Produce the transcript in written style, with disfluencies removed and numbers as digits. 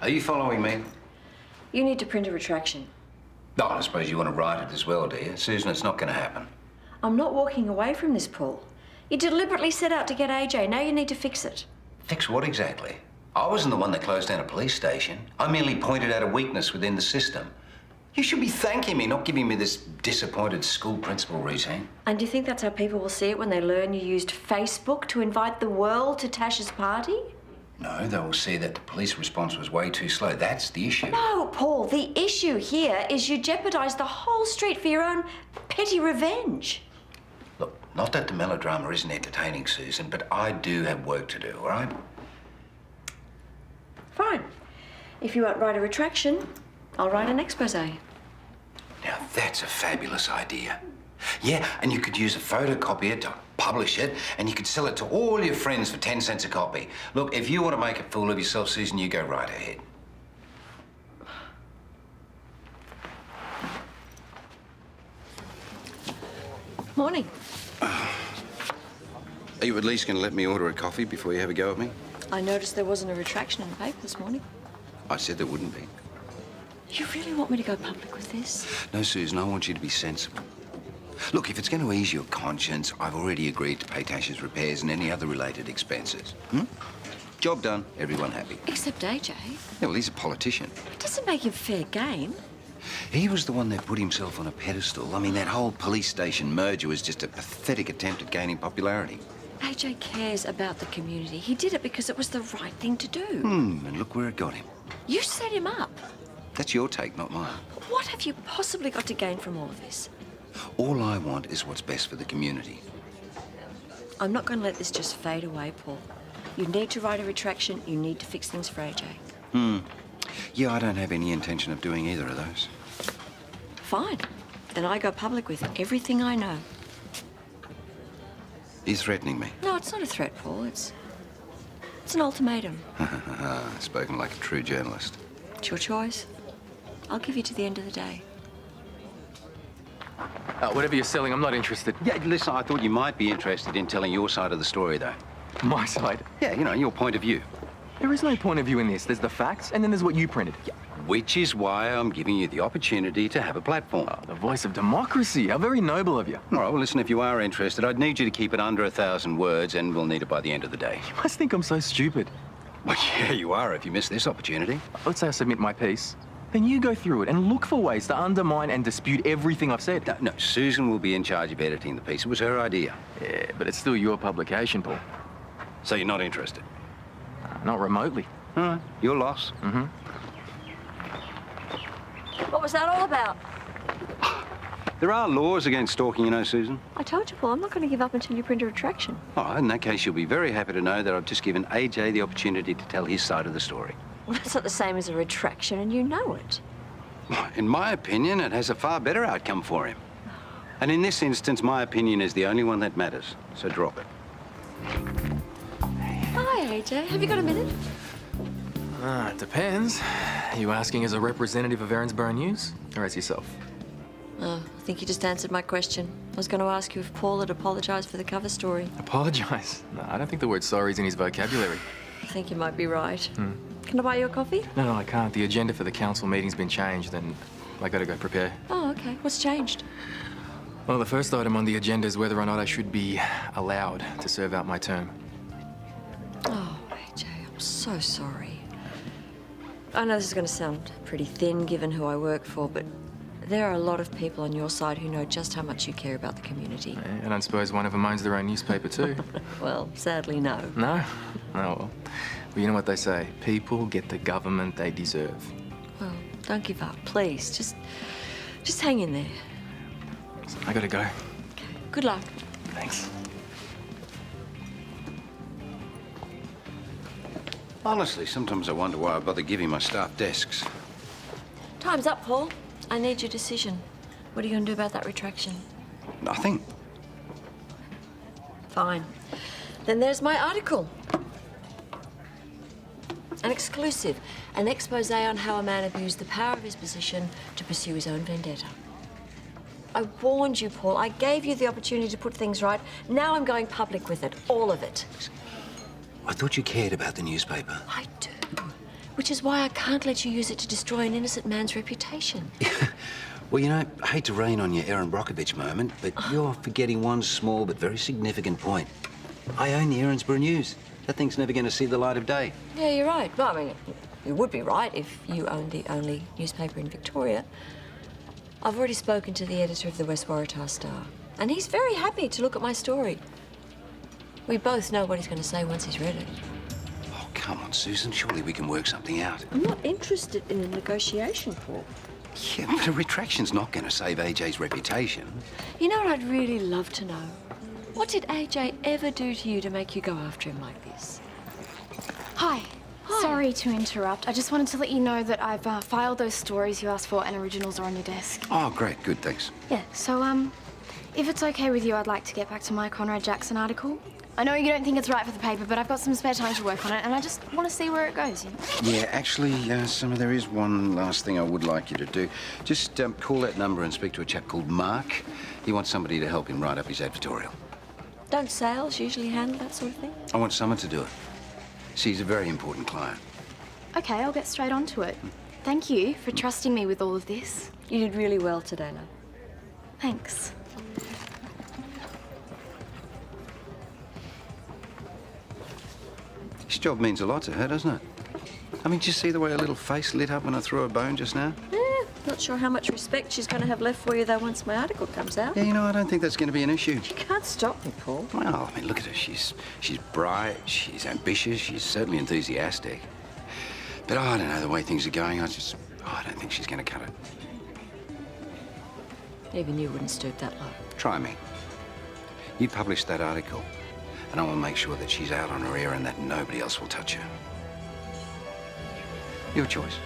Are you following me? You need to print a retraction. No, I suppose you want to write it as well, do you? Susan, it's not going to happen. I'm not walking away from this, Paul. You deliberately set out to get AJ. Now you need to fix it. Fix what exactly? I wasn't the one that closed down a police station. I merely pointed out a weakness within the system. You should be thanking me, not giving me this disappointed school principal routine. And do you think that's how people will see it when they learn you used Facebook to invite the world to Tash's party? No, they will see that the police response was way too slow. That's the issue. No, Paul, the issue here is you jeopardised the whole street for your own petty revenge. Look, not that the melodrama isn't entertaining, Susan, but I do have work to do, all right? Fine. If you won't write a retraction, I'll write an expose. Now, that's a fabulous idea. Yeah, and you could use a photocopier to publish it, and you could sell it to all your friends for 10 cents a copy. Look, if you want to make a fool of yourself, Susan, you go right ahead. Morning. Are you at least going to let me order a coffee before you have a go at me? I noticed there wasn't a retraction in the paper this morning. I said there wouldn't be. You really want me to go public with this? No, Susan, I want you to be sensible. Look, if it's going to ease your conscience, I've already agreed to pay Tash's repairs and any other related expenses. Job done, everyone happy. Except AJ. Yeah, well, he's a politician. It doesn't make him fair game. He was the one that put himself on a pedestal. I mean, that whole police station merger was just a pathetic attempt at gaining popularity. AJ cares about the community. He did it because it was the right thing to do. And look where it got him. You set him up. That's your take, not mine. What have you possibly got to gain from all of this? All I want is what's best for the community. I'm not going to let this just fade away, Paul. You need to write a retraction. You need to fix things for AJ. Yeah, I don't have any intention of doing either of those. Fine. Then I go public with everything I know. He's threatening me. No, it's not a threat, Paul. It's an ultimatum. Spoken like a true journalist. It's your choice. I'll give you to the end of the day. Whatever you're selling, I'm not interested. Yeah, listen, I thought you might be interested in telling your side of the story, though. My side? Yeah, you know, your point of view. There is no point of view in this. There's the facts, and then there's what you printed. Yeah, which is why I'm giving you the opportunity to have a platform. The voice of democracy. How very noble of you. All right, well, listen, if you are interested, I'd need you to keep it under 1,000 words, and we'll need it by the end of the day. You must think I'm so stupid. Well, yeah, you are if you miss this opportunity. Let's say I submit my piece. Then you go through it and look for ways to undermine and dispute everything I've said. No, Susan will be in charge of editing the piece. It was her idea. Yeah, but it's still your publication, Paul. So you're not interested? Not remotely. All right, your loss. What was that all about? There are laws against stalking, you know, Susan. I told you, Paul, I'm not going to give up until you print a retraction. All right, in that case, you'll be very happy to know that I've just given AJ the opportunity to tell his side of the story. Well, that's not the same as a retraction, and you know it. In my opinion, it has a far better outcome for him. And in this instance, my opinion is the only one that matters. So drop it. Hi, AJ. Have you got a minute? It depends. Are you asking as a representative of Erinsborough News, or as yourself? Oh, I think you just answered my question. I was going to ask you if Paul had apologised for the cover story. Apologise? No, I don't think the word sorry is in his vocabulary. I think you might be right. Can I buy you a coffee? No, I can't. The agenda for the council meeting's been changed, and I gotta go prepare. Oh, okay. What's changed? Well, the first item on the agenda is whether or not I should be allowed to serve out my term. Oh, AJ, I'm so sorry. I know this is going to sound pretty thin given who I work for, but there are a lot of people on your side who know just how much you care about the community. Yeah, I don't suppose one of them owns their own newspaper too. Well, sadly, no. No? Oh, well, you know what they say. People get the government they deserve. Well, don't give up, please. Just hang in there. I gotta go. Okay. Good luck. Thanks. Honestly, sometimes I wonder why I bother giving my staff desks. Time's up, Paul. I need your decision. What are you going to do about that retraction? Nothing. Fine. Then there's my article. An exclusive. An expose on how a man abused the power of his position to pursue his own vendetta. I warned you, Paul. I gave you the opportunity to put things right. Now I'm going public with it. All of it. I thought you cared about the newspaper. I do. Which is why I can't let you use it to destroy an innocent man's reputation. Well, you know, I hate to rain on your Erin Brockovich moment, but you're forgetting one small but very significant point. I own the Erinsborough News. That thing's never going to see the light of day. Yeah, you're right. Well, I mean, you would be right if you owned the only newspaper in Victoria. I've already spoken to the editor of the West Waratah Star, and he's very happy to look at my story. We both know what he's going to say once he's read it. Oh, come on, Susan. Surely we can work something out. I'm not interested in a negotiation, Paul. Yeah, but a retraction's not going to save AJ's reputation. You know what I'd really love to know? What did AJ ever do to you to make you go after him like this? Hi. Hi. Sorry to interrupt. I just wanted to let you know that I've filed those stories you asked for and originals are on your desk. Oh, great. Good, thanks. Yeah, so, if it's okay with you, I'd like to get back to my Conrad Jackson article. I know you don't think it's right for the paper, but I've got some spare time to work on it, and I just want to see where it goes, you know? Yeah, actually, Summer, there is one last thing I would like you to do. Just call that number and speak to a chap called Mark. He wants somebody to help him write up his advertorial. Don't sales usually handle that sort of thing? I want Summer to do it. She's a very important client. Okay, I'll get straight onto it. Thank you for trusting me with all of this. You did really well today, love. Thanks. This job means a lot to her, doesn't it? I mean, did you see the way her little face lit up when I threw a bone just now? Not sure how much respect she's going to have left for you, though, once my article comes out. Yeah, you know, I don't think that's going to be an issue. You can't stop me, Paul. Well, I mean, look at her. She's bright, she's ambitious, she's certainly enthusiastic. But I don't know, the way things are going, I don't think she's going to cut it. Even you wouldn't stoop that low. Try me. You publish that article, and I will make sure that she's out on her ear and that nobody else will touch her. Your choice.